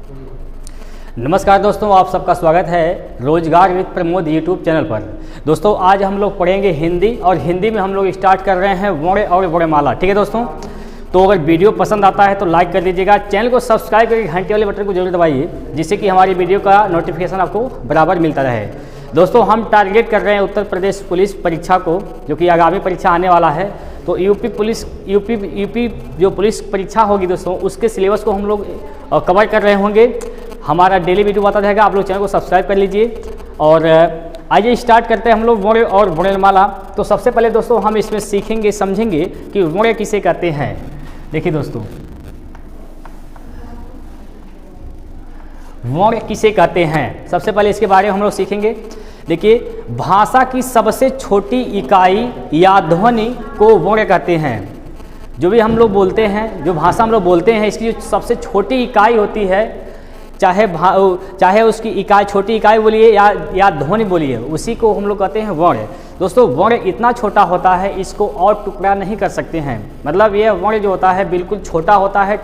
नमस्कार दोस्तों, आप सबका स्वागत है रोजगार विद प्रमोद यूट्यूब चैनल पर। दोस्तों आज हम लोग पढ़ेंगे हिंदी, और हिंदी में हम लोग स्टार्ट कर रहे हैं वर्ण और वर्णमाला। ठीक है दोस्तों, तो अगर वीडियो पसंद आता है तो लाइक कर दीजिएगा, चैनल को सब्सक्राइब करके घंटे वाले बटन को जरूर दबाइए, जिससे कि हमारी वीडियो का नोटिफिकेशन आपको बराबर मिलता रहे। दोस्तों हम टारगेट कर रहे हैं उत्तर प्रदेश पुलिस परीक्षा को, जो कि आगामी परीक्षा आने वाला है। तो यूपी जो पुलिस परीक्षा होगी दोस्तों, उसके सिलेबस को हम लोग कवर कर रहे होंगे। हमारा डेली वीडियो आता रहेगा, आप लोग चैनल को सब्सक्राइब कर लीजिए। और आइए स्टार्ट करते हैं हम लोग वर्ण और वर्णमाला। तो सबसे पहले दोस्तों हम इसमें सीखेंगे, समझेंगे कि वर्ण किसे कहते हैं। देखिए दोस्तों, वर्ण किसे कहते हैं, सबसे पहले इसके बारे में हम लोग सीखेंगे। देखिए, भाषा की सबसे छोटी इकाई या ध्वनि को वर्ण कहते हैं। जो भी हम लोग बोलते हैं, जो भाषा हम लोग बोलते हैं, इसकी जो सबसे छोटी इकाई होती है, चाहे उसकी इकाई, छोटी इकाई बोलिए या ध्वनि बोलिए, उसी को हम लोग कहते हैं वर्ण। दोस्तों वर्ण इतना छोटा होता है, इसको और टुकड़ा नहीं कर सकते हैं। मतलब ये वर्ण जो होता है बिल्कुल छोटा होता है,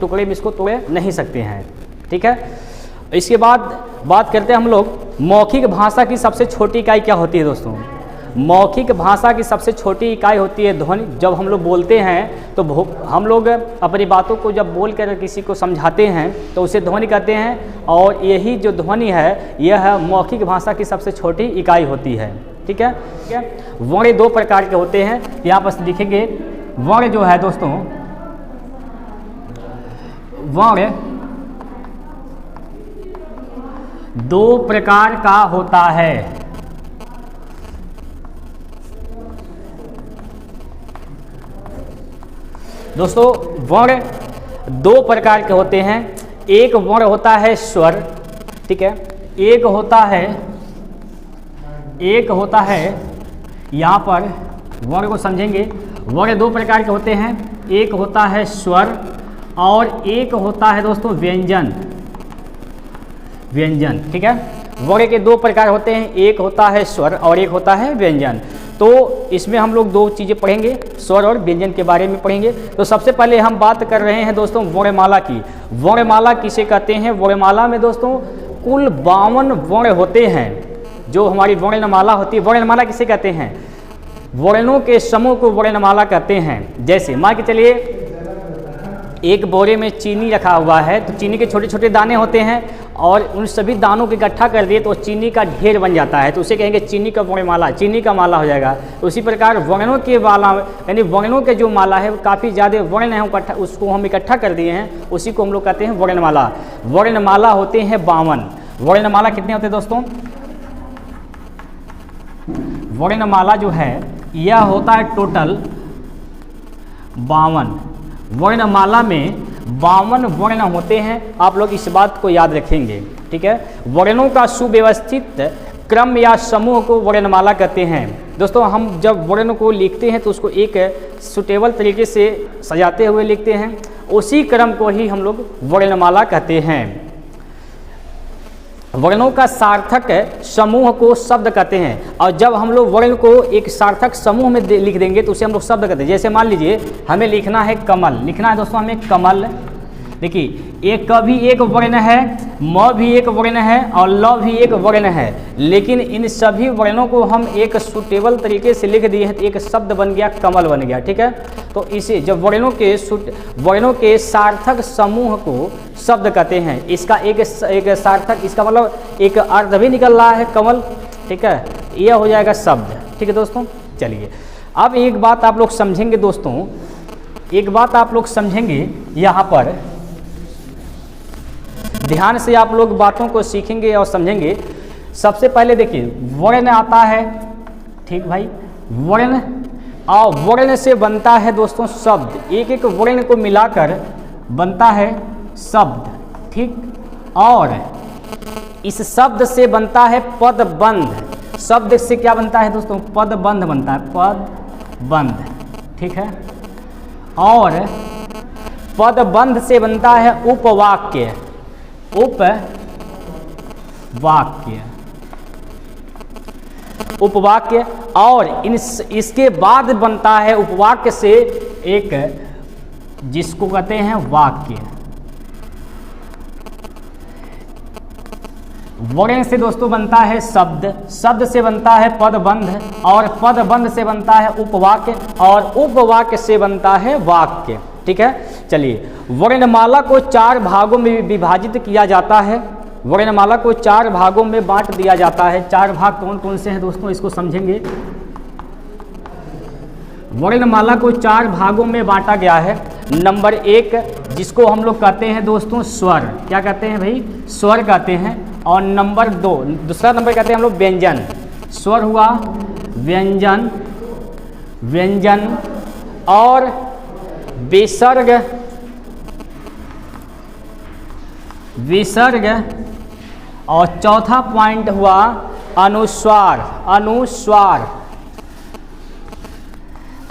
टुकड़े में इसको तोड़ नहीं सकते हैं। ठीक है, इसके बाद बात करते हैं हम लोग मौखिक भाषा की सबसे छोटी इकाई क्या होती है। दोस्तों मौखिक भाषा की सबसे छोटी इकाई होती है ध्वनि। जब हम लोग बोलते हैं तो हम लोग अपनी बातों को जब बोल कर किसी को समझाते हैं तो उसे ध्वनि कहते हैं, और यही जो ध्वनि है यह मौखिक भाषा की सबसे छोटी इकाई होती है। ठीक है, वर्ण दो प्रकार के होते हैं, यहाँ पर लिखेंगे। वर्ण जो है दोस्तों, वर्ण दो प्रकार का होता है। दोस्तों वर्ण दो प्रकार के होते हैं। एक वर्ण होता है स्वर, ठीक है, एक होता है यहाँ पर वर्ण को समझेंगे। वर्ण दो प्रकार के होते हैं, एक होता है स्वर और एक होता है दोस्तों व्यंजन। ठीक है, वर्ण के दो प्रकार होते हैं, एक होता है स्वर और एक होता है व्यंजन। तो इसमें हम लोग दो चीज़ें पढ़ेंगे, स्वर और व्यंजन के बारे में पढ़ेंगे। तो सबसे पहले हम बात कर रहे हैं दोस्तों वर्णमाला की। वर्णमाला किसे कहते हैं। वर्णमाला में दोस्तों कुल 52 वर्ण होते हैं। जो हमारी वर्णमाला होती है, वर्णमाला किसे कहते हैं, वर्णों के समूह को वर्णमाला कहते हैं। जैसे मान के चलिए एक बोरे में चीनी रखा हुआ है, तो चीनी के छोटे छोटे दाने होते हैं, और उन सभी दानों को इकट्ठा कर दिए तो चीनी का ढेर बन जाता है, तो उसे कहेंगे चीनी का वर्णमाला, चीनी का माला हो जाएगा। उसी प्रकार वर्णों के माला, यानी वर्णों के जो माला है, काफ़ी ज़्यादा वर्ण है, उसको हम इकट्ठा कर दिए हैं, उसी को हम लोग कहते हैं वर्णमाला। वर्णमाला होते हैं 52। वर्णमाला कितने होते हैं दोस्तों। वर्णमाला जो है यह होता है टोटल 52। वर्णमाला में 52 वर्ण होते हैं। आप लोग इस बात को याद रखेंगे। ठीक है, वर्णों का सुव्यवस्थित क्रम या समूह को वर्णमाला कहते हैं। दोस्तों हम जब वर्ण को लिखते हैं तो उसको एक सुटेबल तरीके से सजाते हुए लिखते हैं, उसी क्रम को ही हम लोग वर्णमाला कहते हैं। वर्णों का सार्थक समूह को शब्द कहते हैं, और जब हम लोग वर्ण को एक सार्थक समूह में लिख देंगे तो उसे हम लोग शब्द कहते हैं। जैसे मान लीजिए हमें लिखना है कमल, लिखना है दोस्तों हमें कमल। देखिए एक क भी एक वर्ण है, म भी एक वर्ण है, और ल भी एक वर्ण है, लेकिन इन सभी वर्णों को हम एक सुटेबल तरीके से लिख दिए हैं तो एक शब्द बन गया, कमल बन गया। ठीक है, तो इसे जब वर्णों के सार्थक समूह को शब्द कहते हैं। इसका एक सार्थक, इसका मतलब एक अर्थ भी निकल रहा है कमल। ठीक है, यह हो जाएगा शब्द। ठीक है दोस्तों, चलिए अब एक बात आप लोग समझेंगे दोस्तों, एक बात आप लोग समझेंगे यहाँ पर, ध्यान से आप लोग बातों को सीखेंगे और समझेंगे। सबसे पहले देखिए वर्ण आता है, ठीक भाई, वर्ण, और वर्ण से बनता है दोस्तों शब्द। एक एक वर्ण को मिलाकर बनता है शब्द। ठीक, और इस शब्द से बनता है पदबंध। शब्द से क्या बनता है दोस्तों, पदबंध बनता है, पदबंध। ठीक है, और पदबंध से बनता है उपवाक्य। उपवाक्य, और इसके बाद बनता है उपवाक्य से एक, जिसको कहते हैं वाक्य। वर्ण से दोस्तों बनता है शब्द, शब्द से बनता है पदबंध, और पदबंध से बनता है उपवाक्य, और उपवाक्य से बनता है वाक्य। ठीक है, चलिए वर्णमाला को 4 भागों में विभाजित किया जाता है। वर्णमाला को 4 भागों में बांट दिया जाता है। 4 भाग कौन कौन से हैं दोस्तों, इसको समझेंगे। वर्णमाला को 4 भागों में बांटा गया है। नंबर 1 जिसको हम लोग कहते हैं दोस्तों स्वर, क्या कहते हैं भाई, स्वर कहते हैं। और नंबर 2, दूसरा नंबर कहते हैं हम लोग व्यंजन। स्वर हुआ, व्यंजन, व्यंजन और विसर्ग, विसर्ग, और चौथा पॉइंट हुआ अनुस्वार, अनुस्वार,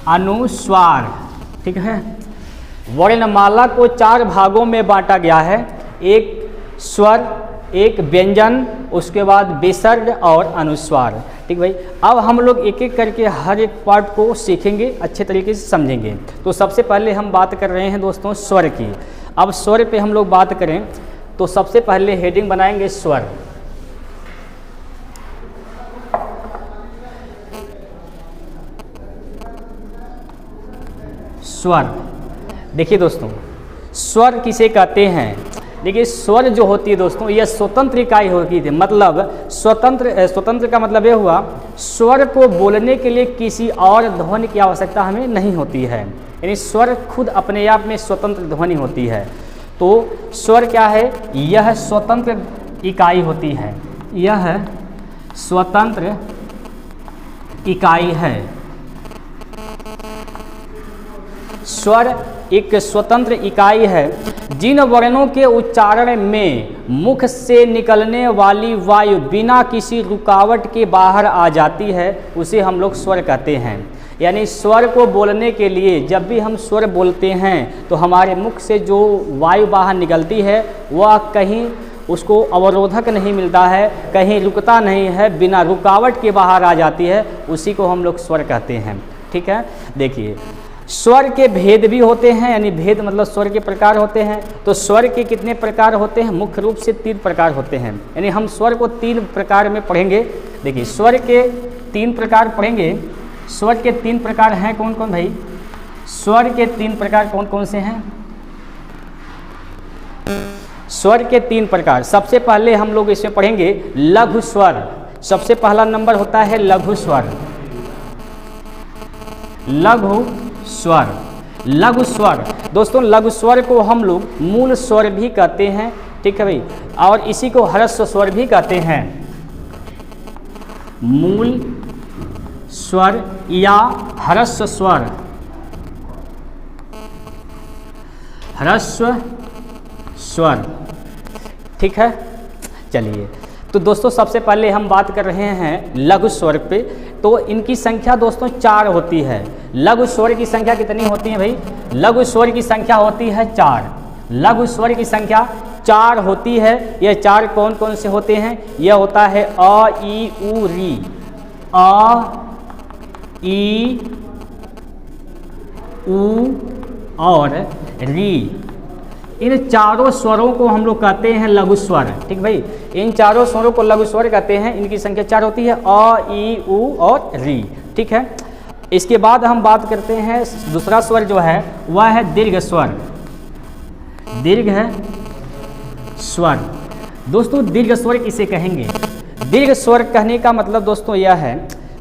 अनुस्वार। ठीक है, वर्णमाला को 4 भागों में बांटा गया है। एक स्वर, एक व्यंजन, उसके बाद विसर्ग और अनुस्वार। ठीक भाई, अब हम लोग एक एक करके हर एक पार्ट को सीखेंगे, अच्छे तरीके से समझेंगे। तो सबसे पहले हम बात कर रहे हैं दोस्तों स्वर की। अब स्वर पे हम लोग बात करें तो सबसे पहले हेडिंग बनाएंगे स्वर। स्वर, देखिए दोस्तों स्वर किसे कहते हैं। देखिए स्वर जो होती है दोस्तों यह स्वतंत्र इकाई होती है। मतलब स्वतंत्र का मतलब यह हुआ स्वर को बोलने के लिए किसी और ध्वनि की आवश्यकता हमें नहीं होती है। यानी स्वर खुद अपने आप में स्वतंत्र ध्वनि होती है। तो स्वर क्या है, यह स्वतंत्र इकाई होती है, यह स्वतंत्र इकाई है। स्वर एक स्वतंत्र इकाई है। जिन वर्णों के उच्चारण में मुख से निकलने वाली वायु बिना किसी रुकावट के बाहर आ जाती है उसे हम लोग स्वर कहते हैं। यानी स्वर को बोलने के लिए जब भी हम स्वर बोलते हैं तो हमारे मुख से जो वायु बाहर निकलती है वह कहीं उसको अवरोधक नहीं मिलता है, कहीं रुकता नहीं है, बिना रुकावट के बाहर आ जाती है, उसी को हम लोग स्वर कहते हैं। ठीक है, देखिए स्वर के भेद भी होते हैं, यानी भेद मतलब स्वर के प्रकार होते हैं। तो स्वर के कितने प्रकार होते हैं, मुख्य रूप से 3 प्रकार होते हैं। यानी हम स्वर को 3 प्रकार में पढ़ेंगे। देखिए स्वर के 3 प्रकार पढ़ेंगे। स्वर के 3 प्रकार हैं कौन कौन भाई, स्वर के 3 प्रकार कौन कौन से हैं। स्वर के 3 प्रकार, सबसे पहले हम लोग इसमें पढ़ेंगे लघु स्वर। सबसे पहला नंबर होता है लघु स्वर। लघु स्वर, लघु स्वर दोस्तों, लघु स्वर को हम लोग मूल स्वर भी कहते हैं। ठीक है भाई, और इसी को ह्रस्व स्वर भी कहते हैं। मूल स्वर या ह्रस्व स्वर, ह्रस्व स्वर। ठीक है, चलिए तो दोस्तों सबसे पहले हम बात कर रहे हैं लघु स्वर पे। तो इनकी संख्या दोस्तों 4 होती है। लघु स्वर की संख्या कितनी होती है भाई, लघु स्वर की संख्या होती है 4। लघु स्वर की संख्या 4 होती है। यह 4 कौन कौन से होते हैं, यह होता है अ, ई, उ, री। अ, ई, उ और री। इन चारों स्वरों को हम लोग कहते हैं लघु स्वर। ठीक भाई, इन चारों स्वरों को लघु स्वर कहते हैं। इनकी संख्या 4 होती है, अ, ई, उ और री। ठीक है, इसके बाद हम बात करते हैं दूसरा स्वर जो है वह है दीर्घ स्वर। दीर्घ स्वर दोस्तों, दीर्घ स्वर किसे कहेंगे। दीर्घ स्वर कहने का मतलब दोस्तों यह है,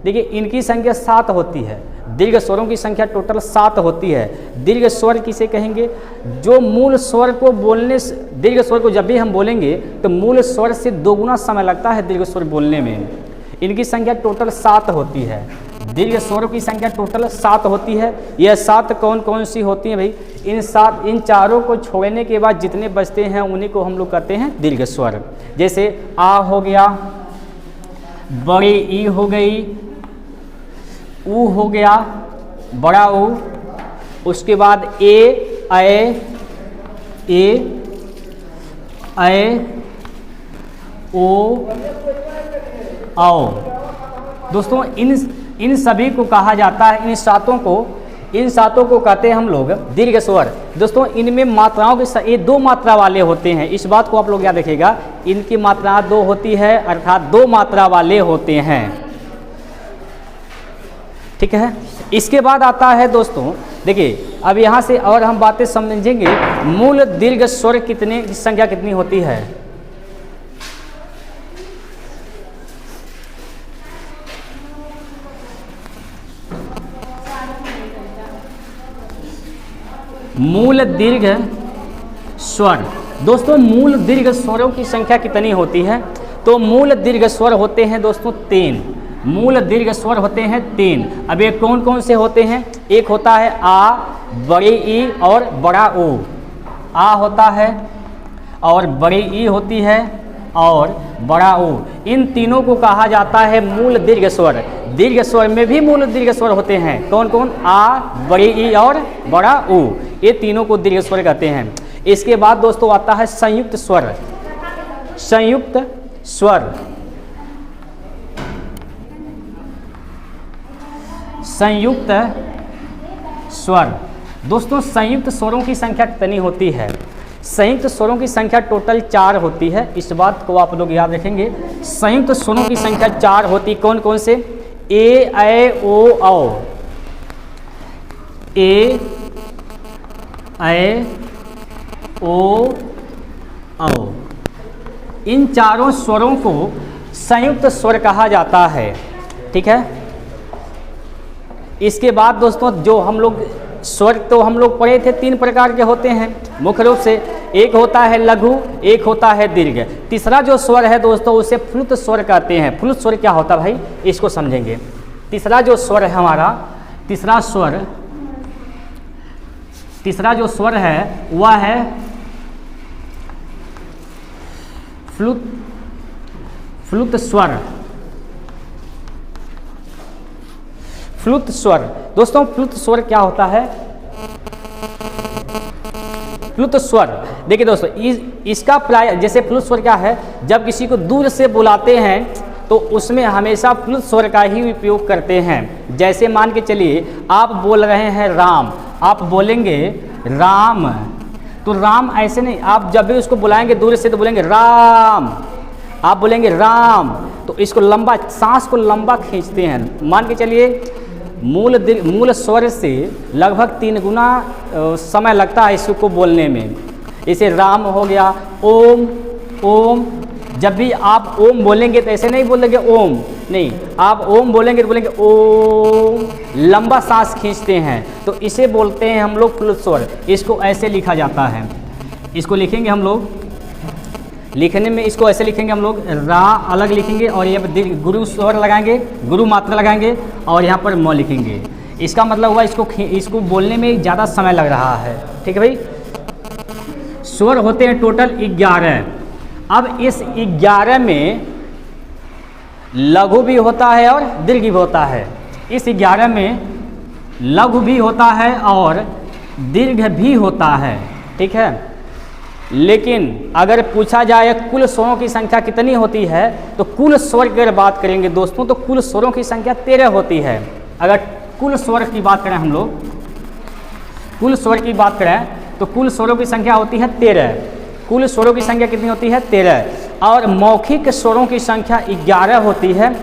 देखिए इनकी संख्या 7 होती है। दीर्घ स्वरों की संख्या टोटल 7 होती है। दीर्घ स्वर किसे कहेंगे, जो मूल स्वर को बोलने से, दीर्घ स्वर को जब भी हम बोलेंगे तो मूल स्वर से 2 गुना समय लगता है दीर्घ स्वर बोलने में। इनकी संख्या टोटल 7 होती है। दीर्घ स्वरों की संख्या टोटल 7 होती है। यह 7 कौन कौन सी होती हैं भाई, इन चारों को छोड़ने के बाद जितने बचते हैं उन्हीं को हम लोग कहते हैं दीर्घ स्वर। जैसे आ हो गया, बड़ी ई हो गई, ऊ हो गया, बड़ा ऊ, उसके बाद ए, ओ, औ। दोस्तों इन सभी को कहा जाता है, इन 7 को इन सातों को कहते हैं हम लोग दीर्घ स्वर। दोस्तों इनमें मात्राओं के ये 2 मात्रा वाले होते हैं, इस बात को आप लोग याद रखिएगा। इनकी मात्रा 2 होती है, अर्थात 2 मात्रा वाले होते हैं, ठीक है। इसके बाद आता है दोस्तों, देखिए अब यहाँ से और हम बातें समझेंगे, मूल दीर्घ स्वर कितने की संख्या कितनी होती है। मूल दीर्घ स्वर, दोस्तों मूल दीर्घ स्वरों की संख्या कितनी होती है, तो मूल दीर्घ स्वर होते हैं दोस्तों 3। मूल दीर्घ स्वर होते हैं 3। अब ये कौन कौन से होते हैं, एक होता है आ, बड़ी ई और बड़ा ओ। आ होता है और बड़ी ई होती है और बड़ा ओ, इन तीनों को कहा जाता है मूल दीर्घ स्वर। दीर्घ स्वर में भी मूल दीर्घ स्वर होते हैं, कौन कौन, आ, बड़ी ई और बड़ा ओ, ये तीनों को दीर्घ स्वर कहते हैं। इसके बाद दोस्तों आता है संयुक्त स्वर। संयुक्त स्वर, संयुक्त स्वर, दोस्तों संयुक्त स्वरों की संख्या कितनी होती है। संयुक्त स्वरों की संख्या टोटल 4 होती है, इस बात को आप लोग याद रखेंगे। संयुक्त स्वरों की संख्या 4 होती, कौन कौन से, ए, ऐ, ओ, औ। ए, ऐ, ओ, औ, इन चारों स्वरों को संयुक्त स्वर कहा जाता है, ठीक है। इसके बाद दोस्तों जो हम लोग स्वर तो हम लोग पढ़े थे 3 प्रकार के होते हैं मुख्य रूप से, एक होता है लघु, एक होता है दीर्घ, तीसरा जो स्वर है दोस्तों उसे फ्लुत स्वर कहते हैं। फ्लुत स्वर क्या होता है भाई, इसको समझेंगे। तीसरा जो स्वर है हमारा, तीसरा जो स्वर है वह है फ्लुत स्वर। फ्लुत स्वर, दोस्तों फ्लुत स्वर क्या होता है, फ्लुत स्वर देखिए दोस्तों इसका प्राय, जैसे फ्लुत स्वर क्या है, जब किसी को दूर से बुलाते हैं तो उसमें हमेशा फ्लुत स्वर का ही उपयोग करते हैं। जैसे मान के चलिए आप बोल रहे हैं राम, आप बोलेंगे राम, तो राम ऐसे नहीं, आप जब भी उसको बुलाएंगे दूर से तो बोलेंगे राम, आप बोलेंगे राम, तो इसको लंबा, सांस को लंबा खींचते हैं। मान के चलिए मूल स्वर से लगभग 3 गुना समय लगता है इसको बोलने में। जैसे राम हो गया, ओम, ओम, जब भी आप ओम बोलेंगे तो ऐसे नहीं बोलेंगे ओम, नहीं, आप ओम बोलेंगे तो बोलेंगे ओम, लंबा सांस खींचते हैं, तो इसे बोलते हैं हम लोग फ्लुत स्वर। इसको ऐसे लिखा जाता है, इसको लिखेंगे हम लोग, लिखने में इसको ऐसे लिखेंगे हम लोग, रा अलग लिखेंगे और ये गुरु स्वर लगाएंगे, गुरु मात्रा लगाएंगे और यहाँ पर म लिखेंगे। इसका मतलब हुआ इसको बोलने में ज़्यादा समय लग रहा है, ठीक है भाई। स्वर होते हैं टोटल 11। अब इस 11 में लघु भी होता है और दीर्घ भी होता है। इस 11 में लघु भी होता है और दीर्घ भी होता है, ठीक है। लेकिन अगर पूछा जाए कुल स्वरों की संख्या कितनी होती है, तो कुल स्वर की अगर बात करेंगे दोस्तों तो कुल स्वरों की संख्या 13 होती है। अगर कुल स्वर की बात करें हम लोग, कुल स्वर की बात करें तो कुल स्वरों की संख्या होती है 13। कुल स्वरों की संख्या कितनी होती है, 13। और मौखिक स्वरों की संख्या 11 होती है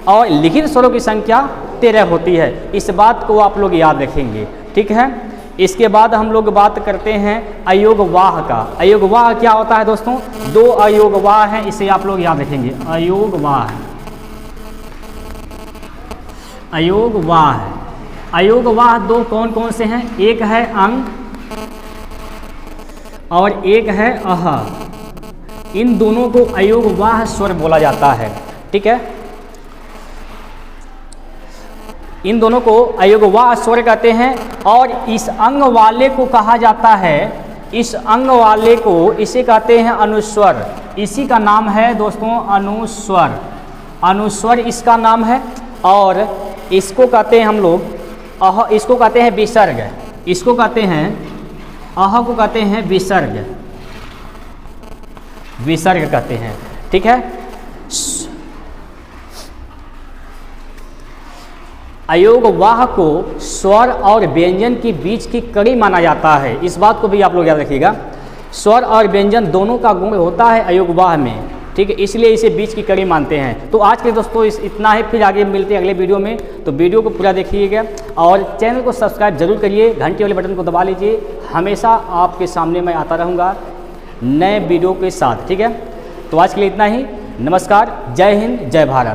और लिखित स्वरों की संख्या 13 होती है। इस बात को आप लोग याद रखेंगे, ठीक है। इसके बाद हम लोग बात करते हैं अयोगवाह का। अयोगवाह क्या होता है दोस्तों, 2 अयोगवाह हैं, इसे आप लोग याद रखेंगे। अयोगवाह, अयोगवाह, अयोगवाह 2 कौन कौन से हैं, एक है अंग और एक है अह। इन दोनों को अयोगवाह स्वर बोला जाता है, ठीक है। इन दोनों को अयोगवाह स्वर कहते हैं। और इस अंग वाले को कहा जाता है, इस अंग वाले को इसे कहते हैं अनुस्वर। इसी का नाम है दोस्तों अनुस्वर। अनुस्वर इसका नाम है। और इसको कहते हैं हम लोग अह, इसको कहते हैं विसर्ग, इसको कहते हैं अह को कहते हैं विसर्ग, विसर्ग कहते हैं, ठीक है। अयोगवाह को स्वर और व्यंजन के बीच की कड़ी माना जाता है। इस बात को भी आप लोग याद रखिएगा, स्वर और व्यंजन दोनों का गुण होता है अयोगवाह में, ठीक है, इसलिए इसे बीच की कड़ी मानते हैं। तो आज के दोस्तों इतना है, फिर आगे मिलते हैं अगले वीडियो में। तो वीडियो को पूरा देखिएगा और चैनल को सब्सक्राइब जरूर करिए, घंटी वाले बटन को दबा लीजिए। हमेशा आपके सामने मैं आता रहूँगा नए वीडियो के साथ, ठीक है। तो आज के लिए इतना ही, नमस्कार, जय हिंद, जय भारत।